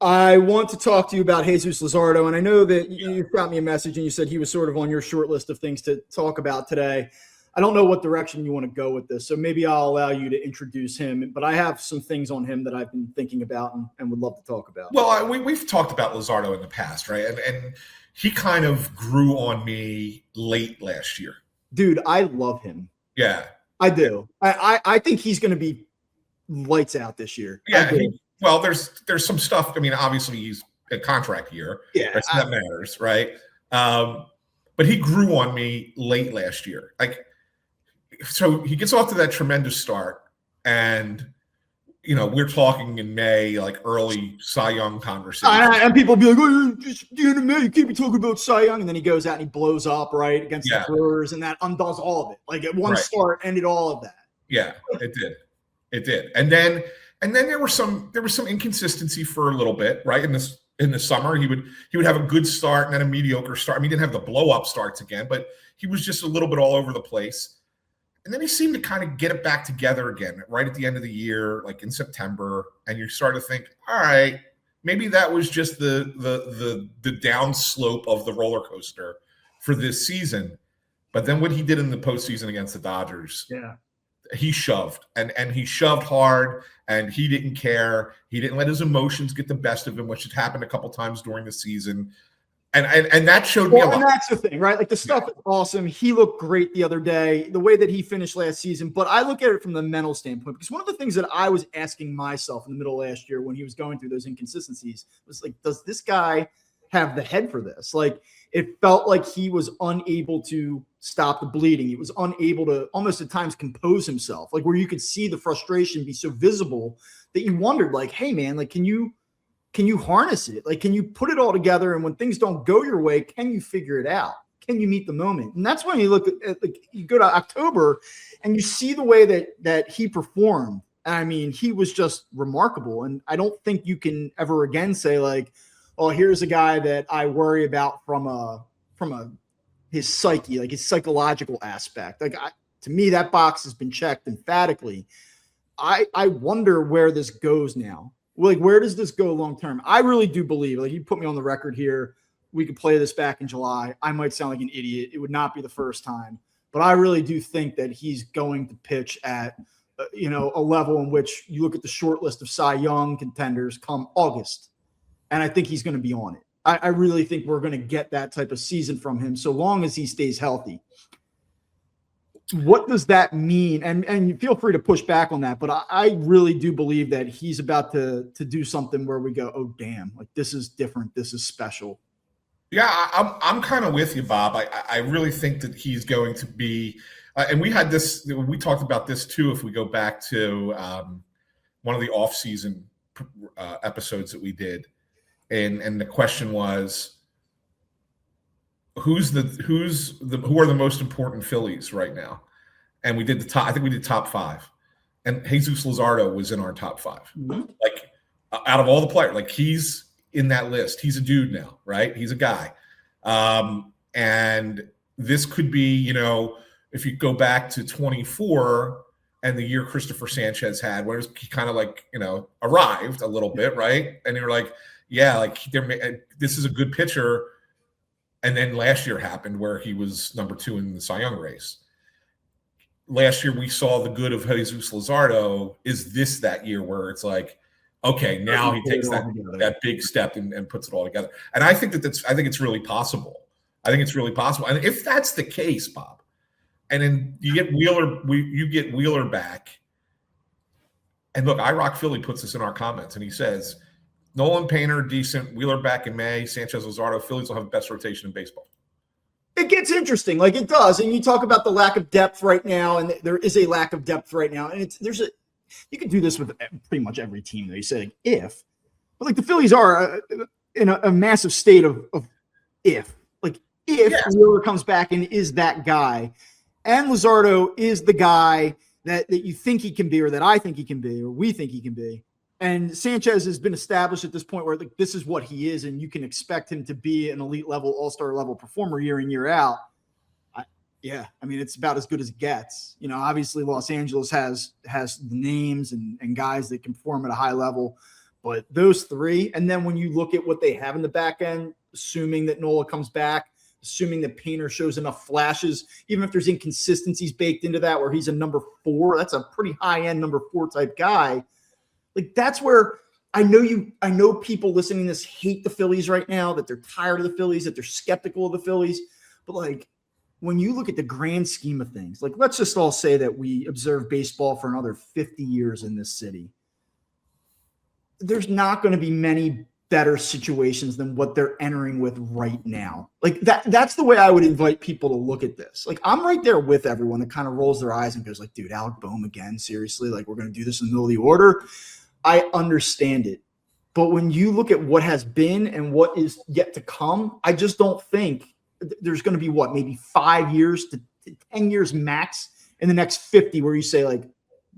I want to talk to you about Jesus Luzardo, and I know that you got me a message and you said he was sort of on your short list of things to talk about today. I don't know what direction you want to go with this, so maybe I'll allow you to introduce him. But I have some things on him that I've been thinking about and would love to talk about. Well, we've talked about Luzardo in the past, right? And he kind of grew on me late last year. Dude, I love him. Yeah. I do. I think he's going to be lights out this year. Yeah. Well, there's some stuff. I mean, obviously he's a contract year. Yeah. That matters, right? But he grew on me late last year. So he gets off to that tremendous start, and we're talking in May, like early Cy Young conversation, and people be like, "Oh, just the end of May, you can't be talking about Cy Young," and then he goes out and he blows up right against the Brewers, and that undoes all of it. Like at one start, ended all of that. Yeah, it did, and then there was some inconsistency for a little bit, right? In the summer, he would have a good start and then a mediocre start. I mean, he didn't have the blow up starts again, but he was just a little bit all over the place. And then he seemed to kind of get it back together again right at the end of the year, like in September. And you start to think, all right, maybe that was just the downslope of the roller coaster for this season. But then what he did in the postseason against the Dodgers, he shoved and he shoved hard, and he didn't care. He didn't let his emotions get the best of him, which had happened a couple times during the season. And that showed me a lot. And that's the thing, right? Like the stuff is awesome. He looked great the other day, the way that he finished last season. But I look at it from the mental standpoint, because one of the things that I was asking myself in the middle of last year when he was going through those inconsistencies was like, does this guy have the head for this? Like, it felt like he was unable to stop the bleeding. He was unable to almost at times compose himself, like where you could see the frustration be so visible that you wondered, like, hey, man, like, can you harness it? Like, can you put it all together? And when things don't go your way, can you figure it out? Can you meet the moment? And that's when you look at like, you go to October and you see the way that he performed. I mean, he was just remarkable. And I don't think you can ever again say like, oh, here's a guy that I worry about from his psyche, like his psychological aspect. Like to me, that box has been checked emphatically. I wonder where this goes now. Like, where does this go long term? I really do believe, like, you put me on the record here, we could play this back in July. I might sound like an idiot. It would not be the first time. But I really do think that he's going to pitch at, a level in which you look at the short list of Cy Young contenders come August. And I think he's going to be on it. I really think we're going to get that type of season from him so long as he stays healthy. What does that mean? And feel free to push back on that, but I really do believe that he's about to do something where we go, oh, damn, like this is different. This is special. Yeah, I'm kind of with you, Bob. I really think that he's going to be, and we talked about this too, if we go back to one of the off-season episodes that we did. And the question was, who are the most important Phillies right now? And we did I think we did top 5, and Jesus Luzardo was in our top 5. Mm-hmm. Like out of all the players, like he's in that list. He's a dude now, right? He's a guy. And this could be, if you go back to 24 and the year Christopher Sanchez had, where he kind of like, arrived a little bit, right? And you're like, yeah, like this is a good pitcher. And then last year happened where he was number 2 in the Cy Young race. Last year we saw the good of Jesus Luzardo. Is this that year where it's like, okay, now he takes that big step and puts it all together? And I think I think it's really possible. And if that's the case, Bob, and then you get Wheeler back. And look, I Rock Philly puts this in our comments, and he says, Nolan Painter, decent. Wheeler back in May. Sanchez Luzardo. Phillies will have the best rotation in baseball. It gets interesting, like it does. And you talk about the lack of depth right now, and there is a lack of depth right now. And you can do this with pretty much every team. They say but like the Phillies are in a massive state of if Wheeler comes back and is that guy, and Luzardo is the guy that you think he can be, or that I think he can be, or we think he can be. And Sanchez has been established at this point where like this is what he is, and you can expect him to be an elite level, all-star level performer year in, year out. I mean, it's about as good as it gets. Obviously Los Angeles has the names and guys that can perform at a high level, But those three, and then when you look at what they have in the back end, assuming that Nola comes back, assuming that Painter shows enough flashes, even if there's inconsistencies baked into that where he's a number 4, that's a pretty high-end number 4 type guy. Like, that's where I know people listening to this hate the Phillies right now, that they're tired of the Phillies, that they're skeptical of the Phillies. But, like, when you look at the grand scheme of things, like, let's just all say that we observe baseball for another 50 years in this city. There's not going to be many better situations than what they're entering with right now. Like, that's the way I would invite people to look at this. Like, I'm right there with everyone that kind of rolls their eyes and goes like, dude, Alec Boehm again, seriously? Like, we're going to do this in the middle of the order? I understand it. But when you look at what has been and what is yet to come, I just don't think there's going to be maybe 5 years to 10 years max in the next 50 where you say, like,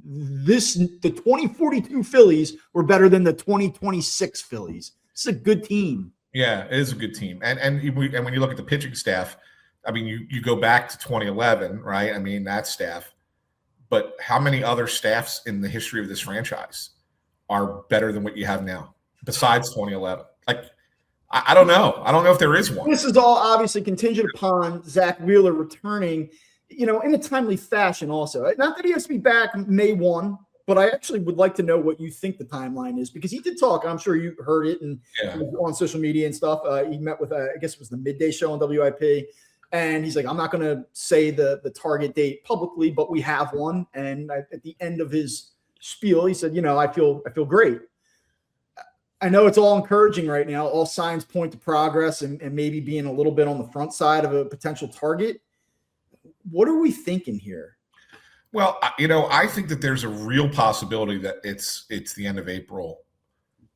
the 2042 Phillies were better than the 2026 Phillies. It's a good team. Yeah, it is a good team. And when you look at the pitching staff, I mean, you go back to 2011, right? I mean, that staff. But how many other staffs in the history of this franchise are better than what you have now besides 2011? Like, I don't know. I don't know if there is one. This is all obviously contingent upon Zach Wheeler returning, in a timely fashion also. Not that he has to be back May 1, but I actually would like to know what you think the timeline is, because he did talk. I'm sure you heard it and on social media and stuff. He met with, I guess it was the midday show on WIP. And he's like, I'm not going to say the target date publicly, but we have one. And at the end of his spiel, he said, I feel great. I know it's all encouraging right now. All signs point to progress and maybe being a little bit on the front side of a potential target. What are we thinking here? Well, I think that there's a real possibility that it's the end of April.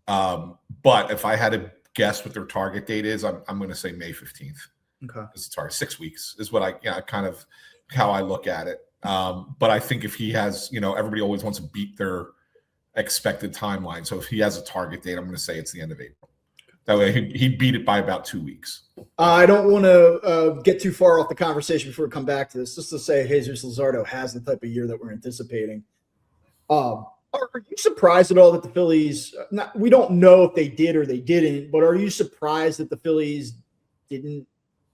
But if I had to guess what their target date is, I'm going to say May 15th. Okay. It's target 6 weeks is what I kind of how I look at it. But I think if he has, everybody always wants to beat their expected timeline. So if he has a target date, I'm going to say it's the end of April. That way he'd beat it by about 2 weeks. I don't want to get too far off the conversation before we come back to this. Just to say Jesus Luzardo has the type of year that we're anticipating. Are you surprised at all that the Phillies – we don't know if they did or they didn't, but are you surprised that the Phillies didn't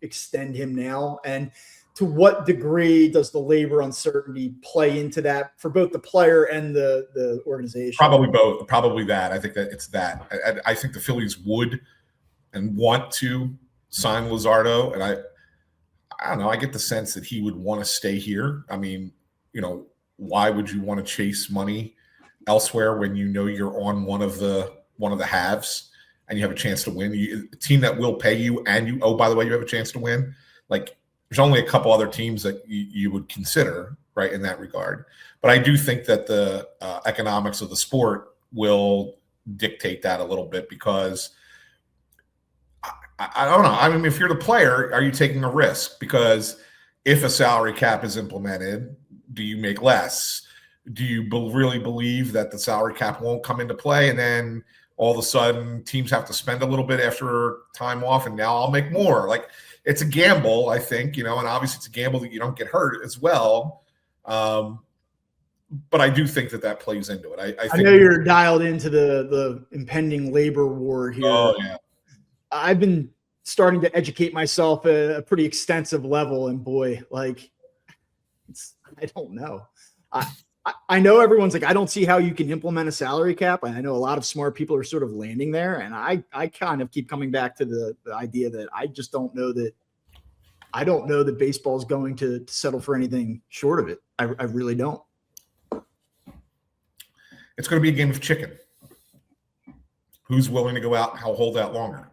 extend him now? And to what degree does the labor uncertainty play into that for both the player and the organization? Probably both. Probably that. I think that it's that. I think the Phillies would and want to sign Luzardo, and I don't know. I get the sense that he would want to stay here. I mean, why would you want to chase money elsewhere when you're on one of the halves and you have a chance to win? A team that will pay you, and by the way, you have a chance to win. Like, there's only a couple other teams that you would consider, right, in that regard. But I do think that the economics of the sport will dictate that a little bit, because I don't know. I mean, if you're the player, are you taking a risk? Because if a salary cap is implemented, do you make less? Do you really believe that the salary cap won't come into play, and then all of a sudden teams have to spend a little bit after time off, and now I'll make more? Like, it's a gamble, I think, and obviously it's a gamble that you don't get hurt as well. But I do think that plays into it. I think know you're dialed into the impending labor war here. Oh, yeah. I've been starting to educate myself at a pretty extensive level, and boy, like, I don't know. I know everyone's like, I don't see how you can implement a salary cap. I know a lot of smart people are sort of landing there, and I kind of keep coming back to the idea that I just don't know that. I don't know that baseball is going to settle for anything short of it. I really don't. It's going to be a game of chicken. Who's willing to go out and hold out longer?